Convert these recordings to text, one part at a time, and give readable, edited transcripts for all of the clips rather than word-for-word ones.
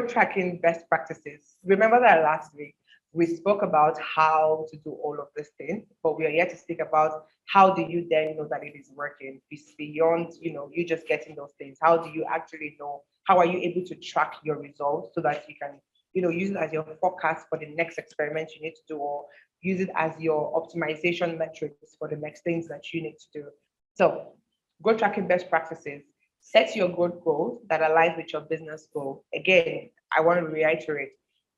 growth tracking best practices. Remember that last week we spoke about how to do all of these things, but we are here to speak about how do you then know that it is working? It's beyond, you just getting those things. How do you actually know? How are you able to track your results so that you can, use it as your forecast for the next experiment you need to do, or use it as your optimization metrics for the next things that you need to do. So, growth tracking best practices. Set your growth goals that align with your business goal. Again, I want to reiterate,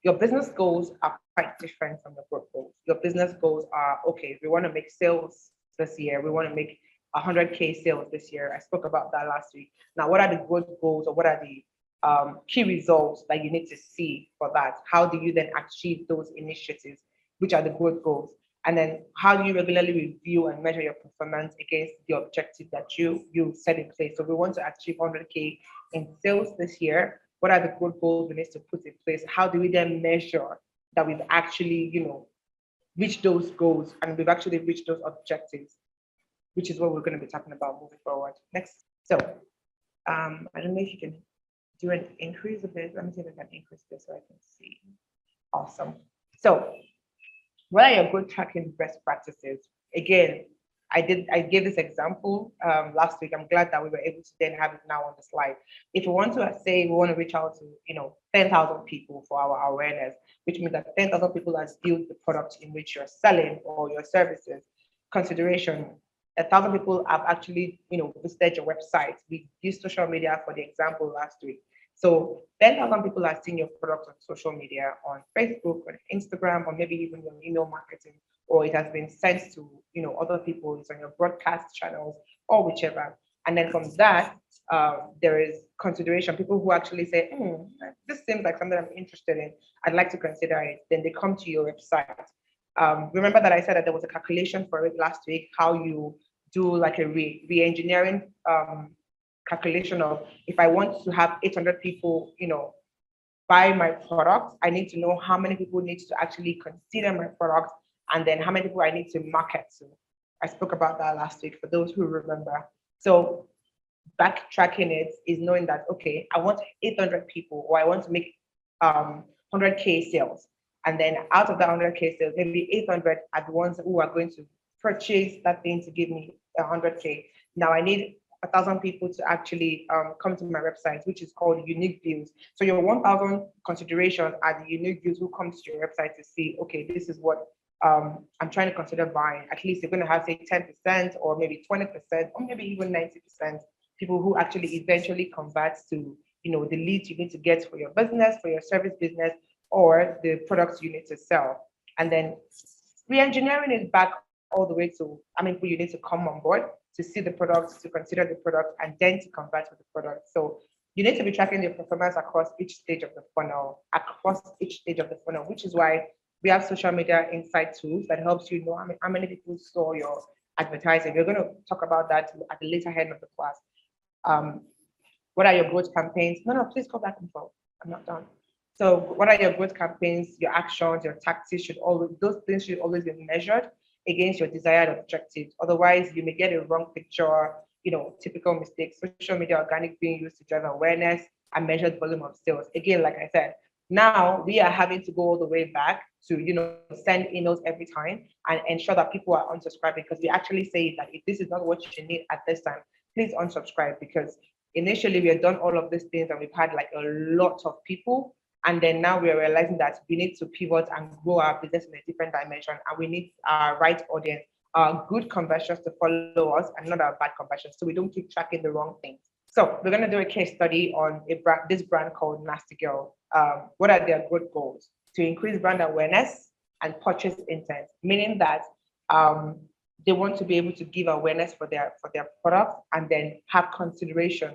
your business goals are quite different from your growth goals. Your business goals are, okay, we want to make sales this year. We want to make 100K sales this year. I spoke about that last week. Now, what are the growth goals, or what are the key results that you need to see for that? How do you then achieve those initiatives, which are the growth goals? And then how do you regularly review and measure your performance against the objective that you set in place? So we want to achieve 100K in sales this year. What are the growth goals we need to put in place? How do we then measure that we've actually, reached those goals and we've actually reached those objectives, which is what we're going to be talking about moving forward. Next. So I don't know if you can do an increase a bit. Let me see if I can increase this so I can see. Awesome. So what are your growth tracking best practices? Again, I gave this example last week. I'm glad that we were able to then have it now on the slide. If we want to say we want to reach out to 10,000 people for our awareness, which means that 10,000 people have viewed the product in which you're selling or your services. Consideration: 1,000 people have actually visited your website. We used social media for the example last week. So 10,000 people have seen your product on social media, on Facebook, on Instagram, or maybe even your email marketing, or it has been sent to other people. It's on your broadcast channels or whichever. And then from that, there is consideration. People who actually say, this seems like something I'm interested in. I'd like to consider it. Then they come to your website. Remember that I said that there was a calculation for it last week, how you do like a re-engineering calculation of, if I want to have 800 people, buy my product, I need to know how many people need to actually consider my product, and then how many people I need to market to. I spoke about that last week for those who remember. So backtracking it is knowing that, okay, I want 800 people, or I want to make 100K sales. And then out of that 100K sales, maybe 800 are the ones who are going to purchase that thing to give me 100K. Now I need 1,000 people to actually come to my website, which is called unique views. So your 1,000 considerations are the unique views who come to your website to see, okay, this is what I'm trying to consider buying. At least you're going to have, say, 10% or maybe 20% or maybe even 90% people who actually eventually convert to, the leads you need to get for your business, for your service business, or the products you need to sell. And then re-engineering it back all the way to, you need to come on board to see the product, to consider the product, and then to convert with the product. So you need to be tracking your performance across each stage of the funnel, which is why we have social media insight tools that helps you know how many people saw your advertising. We're going to talk about that at the later end of the class. What are your growth campaigns? No, please go back and forth. I'm not done. So what are your growth campaigns, your actions, your tactics those things should always be measured against your desired objectives. Otherwise, you may get a wrong picture, typical mistakes. Social media organic being used to drive awareness and measured volume of sales. Again, like I said, now we are having to go all the way back to, send emails every time and ensure that people are unsubscribing, because we actually say that if this is not what you need at this time, please unsubscribe, because initially we had done all of these things and we've had like a lot of people. And then now we are realizing that we need to pivot and grow our business in a different dimension. And we need our right audience, our good conversions to follow us and not our bad conversions. So we don't keep tracking the wrong things. So we're going to do a case study on this brand called Nasty Girl. What are their growth goals? To increase brand awareness and purchase intent, meaning that they want to be able to give awareness for their product and then have consideration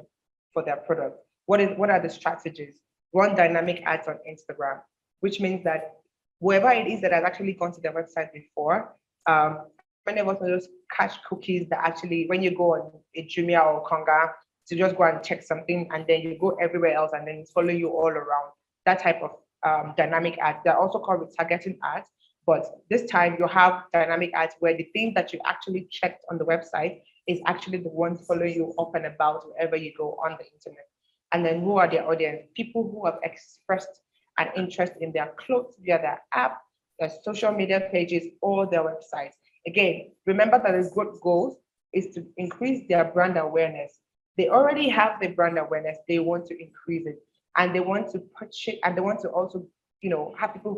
for their product. What are the strategies? Run dynamic ads on Instagram, which means that whoever it is that has actually gone to their website before, many of us know those cash cookies that actually, when you go on a Jumia or Konga, to just go and check something, and then you go everywhere else, and then it's following you all around. That type of dynamic ads. They're also called retargeting ads, but this time you have dynamic ads where the thing that you actually checked on the website is actually the ones following you up and about wherever you go on the internet. And then who are their audience? People who have expressed an interest in their clothes via their app, their social media pages, or their websites. Again, remember that the growth goals is to increase their brand awareness. They already have the brand awareness, they want to increase it. And they want to purchase, and they want to also, have people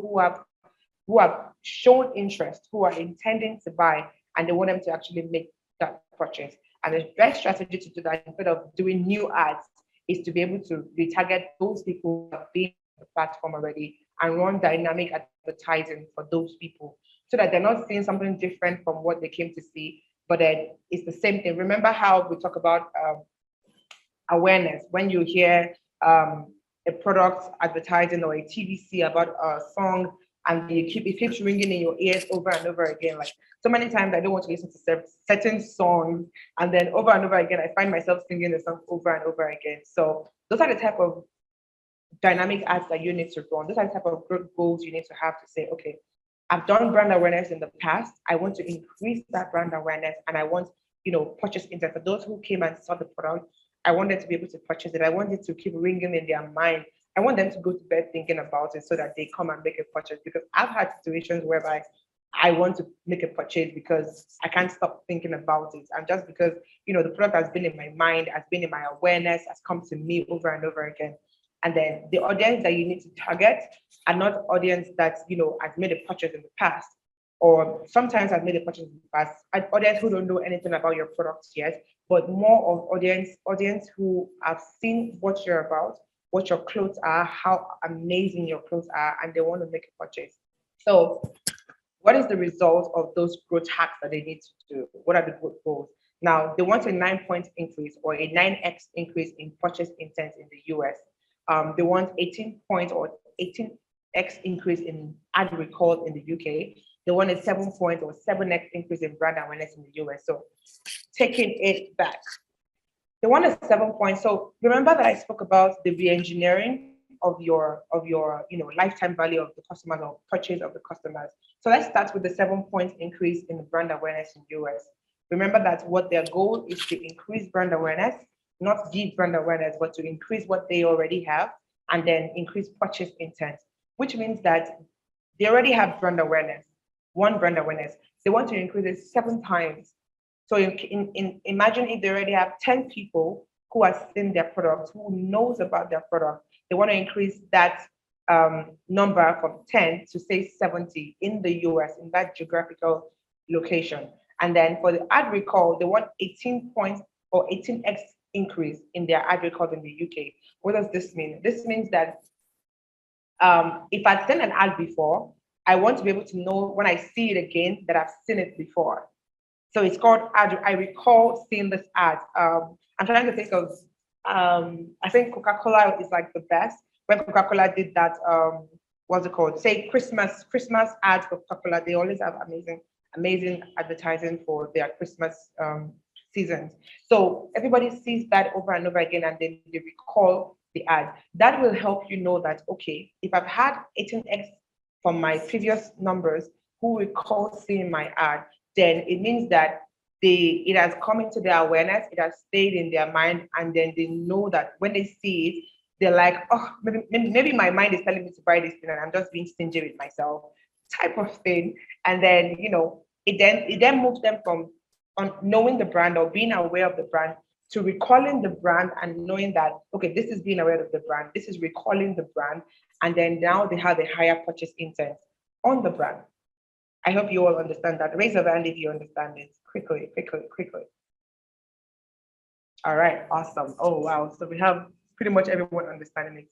who have shown interest, who are intending to buy, and they want them to actually make that purchase. And the best strategy to do that instead of doing new ads is to be able to retarget those people who have been on the platform already and run dynamic advertising for those people so that they're not seeing something different from what they came to see, but then it's the same thing. Remember how we talk about awareness when you hear a product advertising or a TVC about a song and it keeps ringing in your ears over and over again. Like so many times I don't want to listen to certain songs and then over and over again I find myself singing the song over and over again. So those are the type of dynamic ads that you need to run. Those are the type of growth goals you need to have to say, okay, I've done brand awareness in the past. I want to increase that brand awareness and I want, purchase intent. For those who came and saw the product, I want them to be able to purchase it. I want it to keep ringing in their mind. I want them to go to bed thinking about it so that they come and make a purchase. Because I've had situations whereby I want to make a purchase because I can't stop thinking about it. And just because, the product has been in my mind, has been in my awareness, has come to me over and over again. And then the audience that you need to target are not audience that, has made a purchase in the past, or sometimes has made a purchase in the past, an audience who don't know anything about your products yet, but more of audience who have seen what you're about, what your clothes are, how amazing your clothes are, and they want to make a purchase. So what is the result of those growth hacks that they need to do? What are the growth goals? Now, they want a 9-point increase or a 9x increase in purchase intent in the US. They want 18 points or 18x increase in ad recall in the UK. They want a 7-point or 7x increase in brand awareness in the US. So taking it back, they want a 7-point. So remember that I spoke about the re-engineering of your lifetime value of the customers or purchase of the customers. So let's start with the 7-point increase in the brand awareness in US. Remember that what their goal is to increase brand awareness, not give brand awareness, but to increase what they already have and then increase purchase intent, which means that they already have brand awareness, one brand awareness. They want to increase it 7 times. So imagine if they already have 10 people who have seen their product, who knows about their product. They want to increase that number from 10 to say 70 in the US, in that geographical location. And then for the ad recall, they want 18 points or 18x increase in their ad recall in the UK. What does this mean? This means that if I've seen an ad before, I want to be able to know when I see it again that I've seen it before. So it's called ad. I recall seeing this ad. I'm trying to think of, I think Coca-Cola is like the best. When Coca-Cola did that, what's it called? Say Christmas ads for Coca-Cola. They always have amazing advertising for their Christmas seasons. So everybody sees that over and over again and then they recall the ad. That will help you know that, okay, if I've had 18x from my previous numbers who recall seeing my ad, then it means that it has come into their awareness, it has stayed in their mind, and then they know that when they see it, they're like, oh, maybe my mind is telling me to buy this thing and I'm just being stingy with myself, type of thing. And then, it then moves them from on knowing the brand or being aware of the brand to recalling the brand and knowing that, okay, this is being aware of the brand, this is recalling the brand, and then now they have a higher purchase intent on the brand. I hope you all understand that. Raise your hand if you understand it. Quickly. All right, awesome. Oh, wow. So we have pretty much everyone understanding it.